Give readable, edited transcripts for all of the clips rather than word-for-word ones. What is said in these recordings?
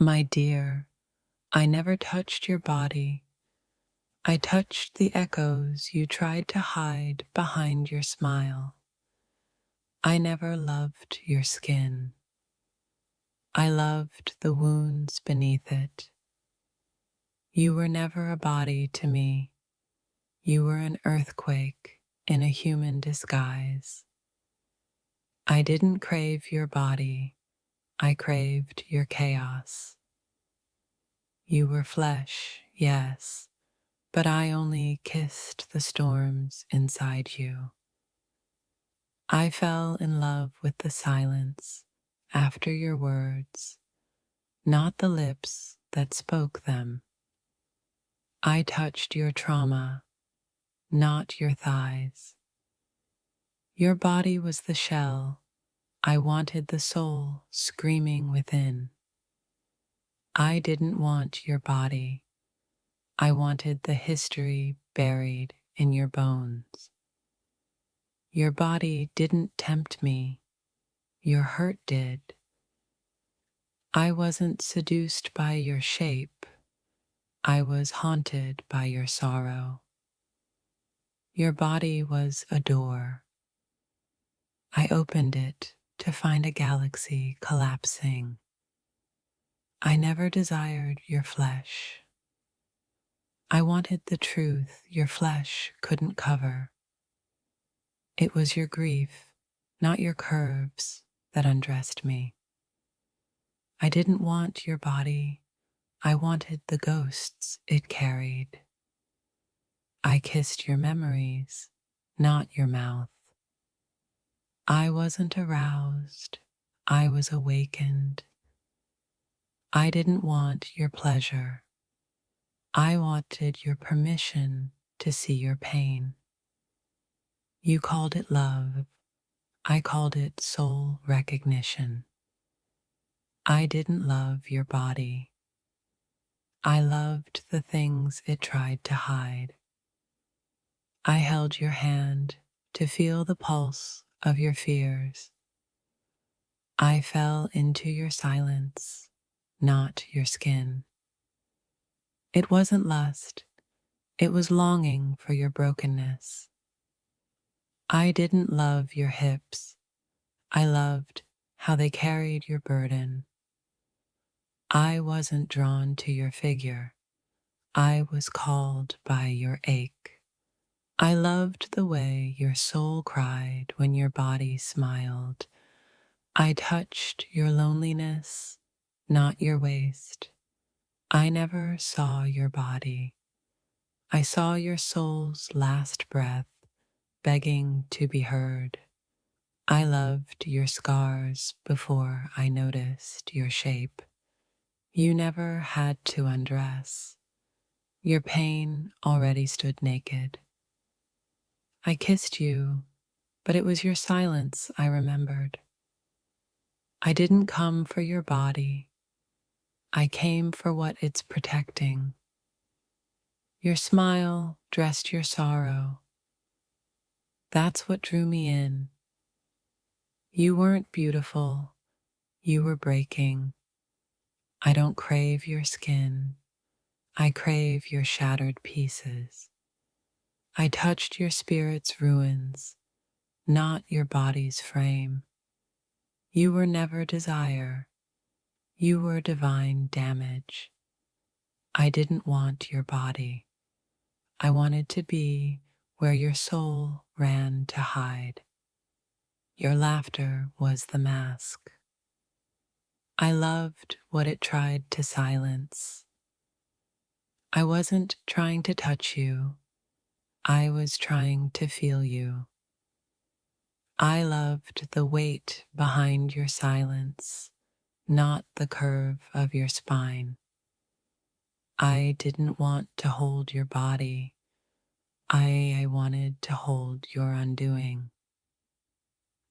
My dear, I never touched your body. I touched the echoes you tried to hide behind your smile. I never loved your skin. I loved the wounds beneath it. You were never a body to me. You were an earthquake in a human disguise. I didn't crave your body. I craved your chaos. You were flesh, yes, but I only kissed the storms inside you. I fell in love with the silence after your words, not the lips that spoke them. I touched your trauma, not your thighs. Your body was the shell. I wanted the soul screaming within. I didn't want your body. I wanted the history buried in your bones. Your body didn't tempt me. Your hurt did. I wasn't seduced by your shape. I was haunted by your sorrow. Your body was a door. I opened it to find a galaxy collapsing. I never desired your flesh. I wanted the truth your flesh couldn't cover. It was your grief, not your curves, that undressed me. I didn't want your body. I wanted the ghosts it carried. I kissed your memories, not your mouth. I wasn't aroused. I was awakened. I didn't want your pleasure. I wanted your permission to see your pain. You called it love. I called it soul recognition. I didn't love your body. I loved the things it tried to hide. I held your hand to feel the pulse of your fears. I fell into your silence, not your skin. It wasn't lust. It was longing for your brokenness. I didn't love your hips. I loved how they carried your burden. I wasn't drawn to your figure. I was called by your ache. I loved the way your soul cried when your body smiled. I touched your loneliness, not your waist. I never saw your body. I saw your soul's last breath, begging to be heard. I loved your scars before I noticed your shape. You never had to undress. Your pain already stood naked. I kissed you, but it was your silence I remembered. I didn't come for your body. I came for what it's protecting. Your smile dressed your sorrow. That's what drew me in. You weren't beautiful. You were breaking. I don't crave your skin. I crave your shattered pieces. I touched your spirit's ruins, not your body's frame. You were never desire. You were divine damage. I didn't want your body. I wanted to be where your soul ran to hide. Your laughter was the mask. I loved what it tried to silence. I wasn't trying to touch you. I was trying to feel you. I loved the weight behind your silence, not the curve of your spine. I didn't want to hold your body. I wanted to hold your undoing.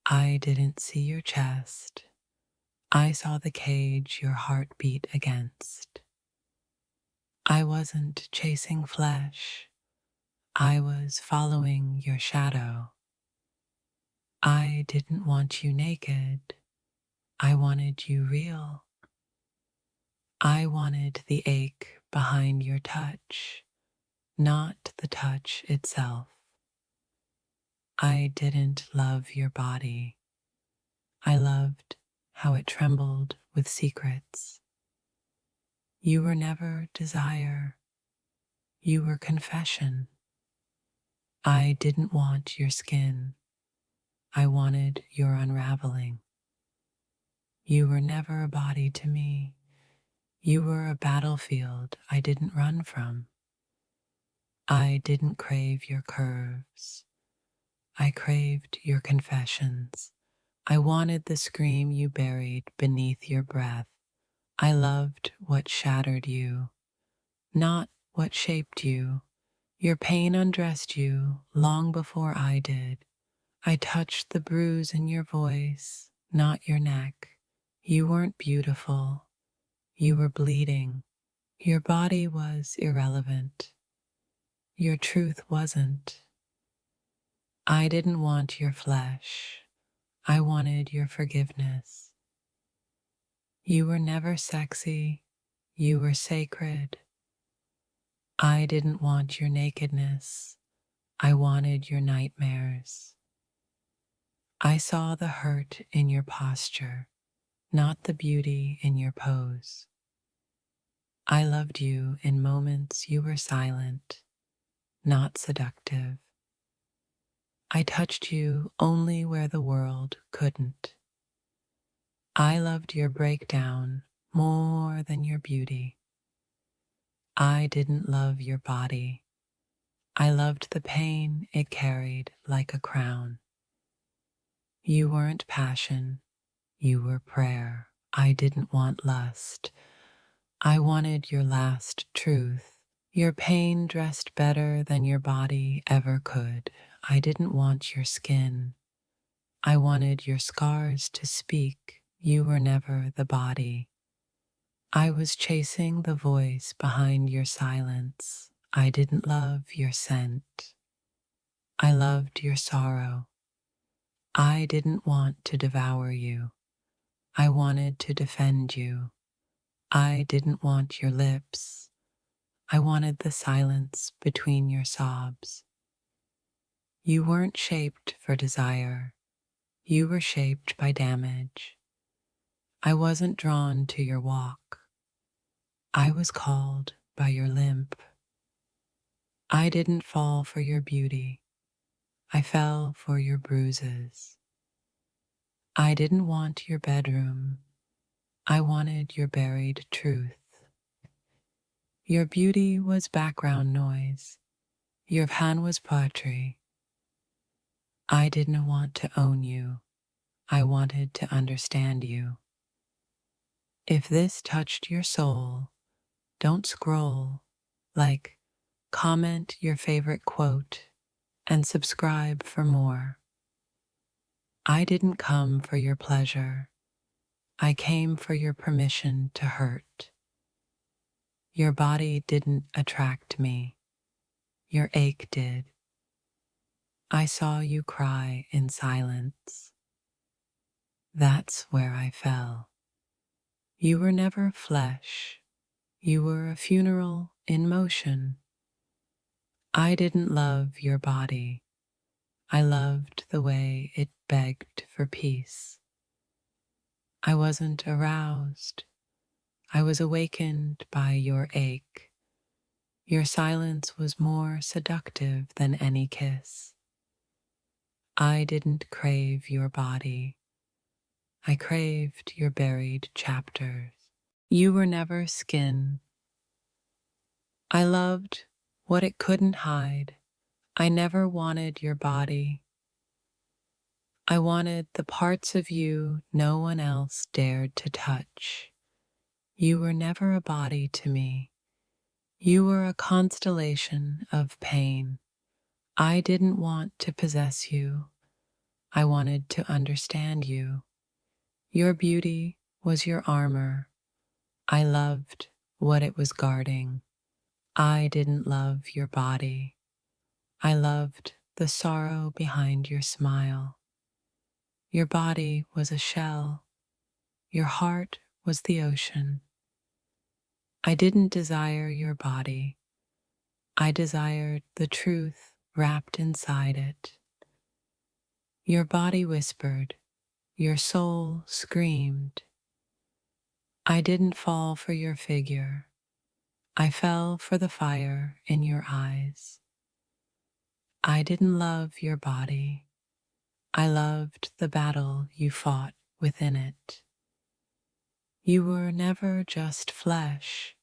I didn't see your chest. I saw the cage your heart beat against. I wasn't chasing flesh. I was following your shadow. I didn't want you naked. I wanted you real. I wanted the ache behind your touch, not the touch itself. I didn't love your body. I loved how it trembled with secrets. You were never desire. You were confession. I didn't want your skin. I wanted your unraveling. You were never a body to me. You were a battlefield I didn't run from. I didn't crave your curves. I craved your confessions. I wanted the scream you buried beneath your breath. I loved what shattered you, not what shaped you. Your pain undressed you long before I did. I touched the bruise in your voice, not your neck. You weren't beautiful. You were bleeding. Your body was irrelevant. Your truth wasn't. I didn't want your flesh. I wanted your forgiveness. You were never sexy. You were sacred. I didn't want your nakedness. I wanted your nightmares. I saw the hurt in your posture, not the beauty in your pose. I loved you in moments you were silent, not seductive. I touched you only where the world couldn't. I loved your breakdown more than your beauty. I didn't love your body. I loved the pain it carried like a crown. You weren't passion. You were prayer. I didn't want lust. I wanted your last truth. Your pain dressed better than your body ever could. I didn't want your skin. I wanted your scars to speak. You were never the body. I was chasing the voice behind your silence. I didn't love your scent. I loved your sorrow. I didn't want to devour you. I wanted to defend you. I didn't want your lips. I wanted the silence between your sobs. You weren't shaped for desire. You were shaped by damage. I wasn't drawn to your walk. I was called by your limp. I didn't fall for your beauty. I fell for your bruises. I didn't want your bedroom. I wanted your buried truth. Your beauty was background noise. Your pan was poetry. I didn't want to own you. I wanted to understand you. If this touched your soul, don't scroll. Like, comment your favorite quote and subscribe for more. I didn't come for your pleasure. I came for your permission to hurt. Your body didn't attract me. Your ache did. I saw you cry in silence. That's where I fell. You were never flesh. You were a funeral in motion. I didn't love your body. I loved the way it begged for peace. I wasn't aroused. I was awakened by your ache. Your silence was more seductive than any kiss. I didn't crave your body. I craved your buried chapters. You were never skin. I loved what it couldn't hide. I never wanted your body. I wanted the parts of you no one else dared to touch. You were never a body to me. You were a constellation of pain. I didn't want to possess you. I wanted to understand you. Your beauty was your armor. I loved what it was guarding. I didn't love your body. I loved the sorrow behind your smile. Your body was a shell. Your heart was the ocean. I didn't desire your body. I desired the truth wrapped inside it. Your body whispered, your soul screamed. I didn't fall for your figure. I fell for the fire in your eyes. I didn't love your body. I loved the battle you fought within it. You were never just flesh.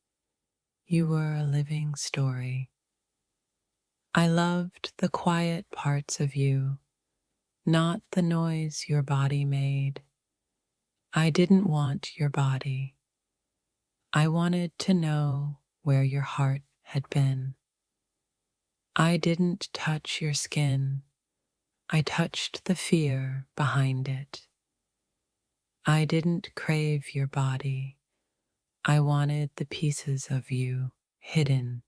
You were a living story. I loved the quiet parts of you, not the noise your body made. I didn't want your body. I wanted to know where your heart had been. I didn't touch your skin. I touched the fear behind it. I didn't crave your body. I wanted the pieces of you hidden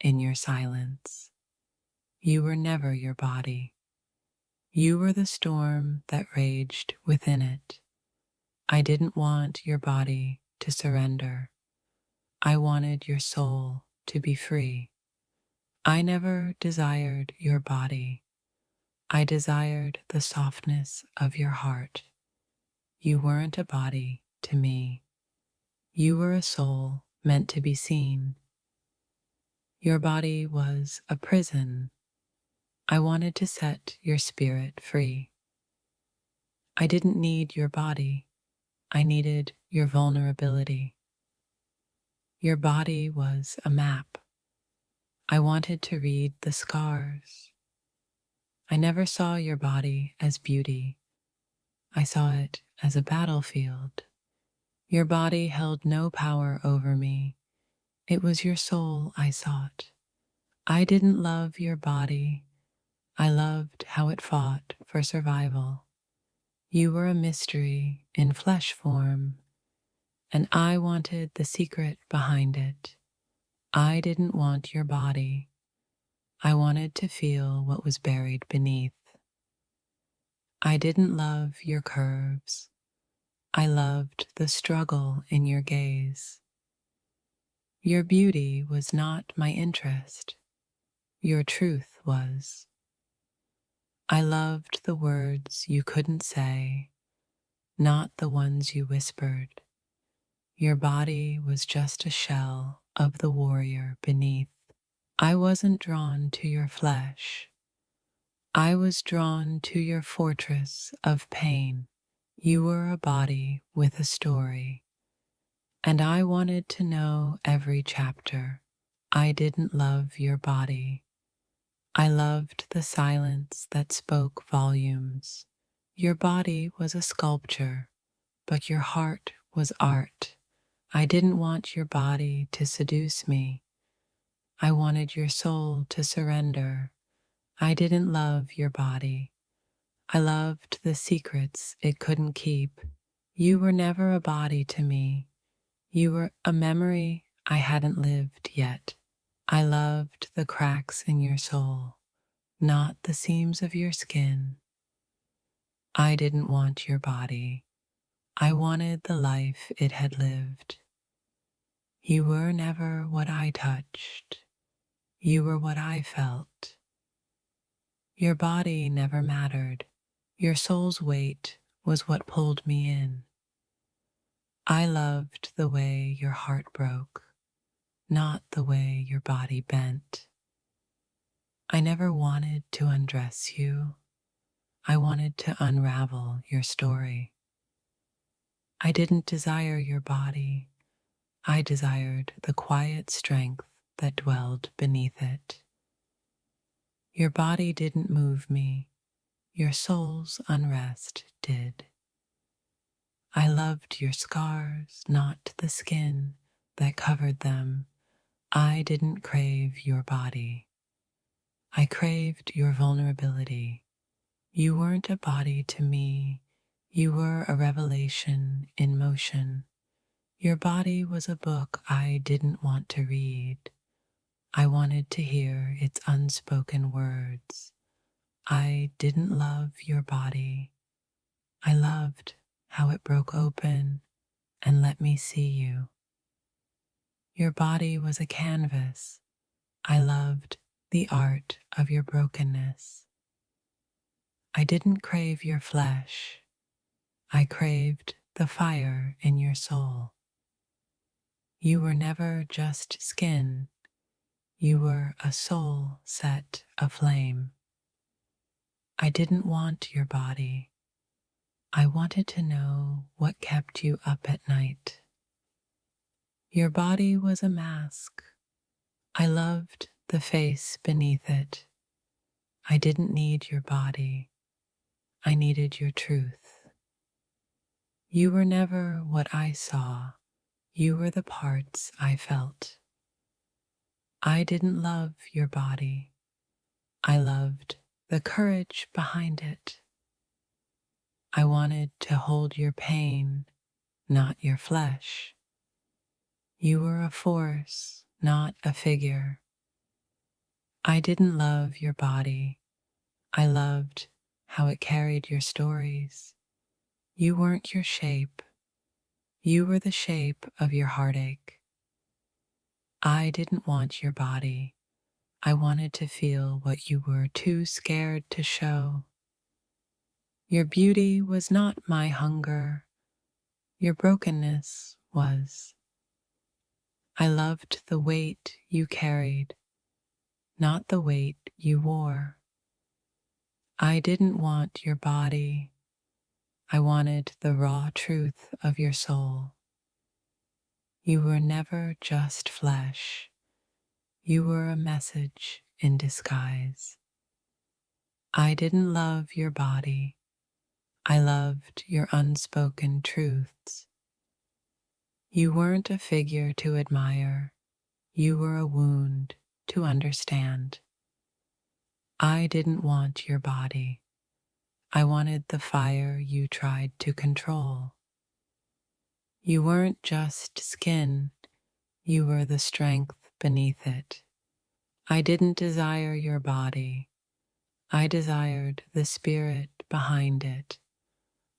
in your silence. You were never your body. You were the storm that raged within it. I didn't want your body to surrender. I wanted your soul to be free. I never desired your body. I desired the softness of your heart. You weren't a body to me. You were a soul meant to be seen. Your body was a prison. I wanted to set your spirit free. I didn't need your body. I needed your vulnerability. Your body was a map. I wanted to read the scars. I never saw your body as beauty. I saw it as a battlefield. Your body held no power over me. It was your soul I sought. I didn't love your body. I loved how it fought for survival. You were a mystery in flesh form, and I wanted the secret behind it. I didn't want your body. I wanted to feel what was buried beneath. I didn't love your curves. I loved the struggle in your gaze. Your beauty was not my interest. Your truth was. I loved the words you couldn't say, not the ones you whispered. Your body was just a shell of the warrior beneath. I wasn't drawn to your flesh. I was drawn to your fortress of pain. You were a body with a story, and I wanted to know every chapter. I didn't love your body. I loved the silence that spoke volumes. Your body was a sculpture, but your heart was art. I didn't want your body to seduce me. I wanted your soul to surrender. I didn't love your body. I loved the secrets it couldn't keep. You were never a body to me. You were a memory I hadn't lived yet. I loved the cracks in your soul, not the seams of your skin. I didn't want your body. I wanted the life it had lived. You were never what I touched. You were what I felt. Your body never mattered. Your soul's weight was what pulled me in. I loved the way your heart broke, not the way your body bent. I never wanted to undress you. I wanted to unravel your story. I didn't desire your body. I desired the quiet strength that dwelled beneath it. Your body didn't move me. Your soul's unrest did. I loved your scars, not the skin that covered them. I didn't crave your body. I craved your vulnerability. You weren't a body to me. You were a revelation in motion. Your body was a book I didn't want to read. I wanted to hear its unspoken words. I didn't love your body. I loved how it broke open and let me see you. Your body was a canvas. I loved the art of your brokenness. I didn't crave your flesh. I craved the fire in your soul. You were never just skin. You were a soul set aflame. I didn't want your body. I wanted to know what kept you up at night. Your body was a mask. I loved the face beneath it. I didn't need your body. I needed your truth. You were never what I saw. You were the parts I felt. I didn't love your body. I loved the courage behind it. I wanted to hold your pain, not your flesh. You were a force, not a figure. I didn't love your body. I loved how it carried your stories. You weren't your shape. You were the shape of your heartache. I didn't want your body. I wanted to feel what you were too scared to show. Your beauty was not my hunger. Your brokenness was. I loved the weight you carried, not the weight you wore. I didn't want your body. I wanted the raw truth of your soul. You were never just flesh. You were a message in disguise. I didn't love your body. I loved your unspoken truths. You weren't a figure to admire. You were a wound to understand. I didn't want your body. I wanted the fire you tried to control. You weren't just skin. You were the strength beneath it. I didn't desire your body. I desired the spirit behind it.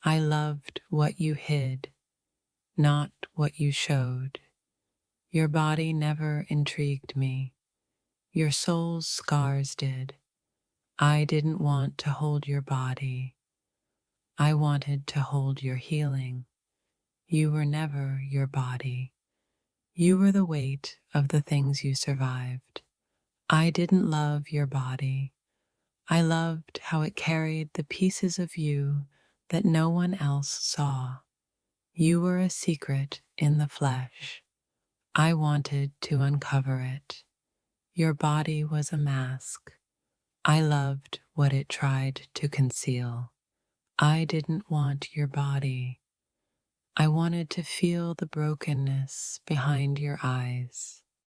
I loved what you hid, not what you showed. Your body never intrigued me. Your soul's scars did. I didn't want to hold your body. I wanted to hold your healing. You were never your body. You were the weight of the things you survived. I didn't love your body. I loved how it carried the pieces of you that no one else saw. You were a secret in the flesh. I wanted to uncover it. Your body was a mask. I loved what it tried to conceal. I didn't want your body. I wanted to feel the brokenness behind your eyes.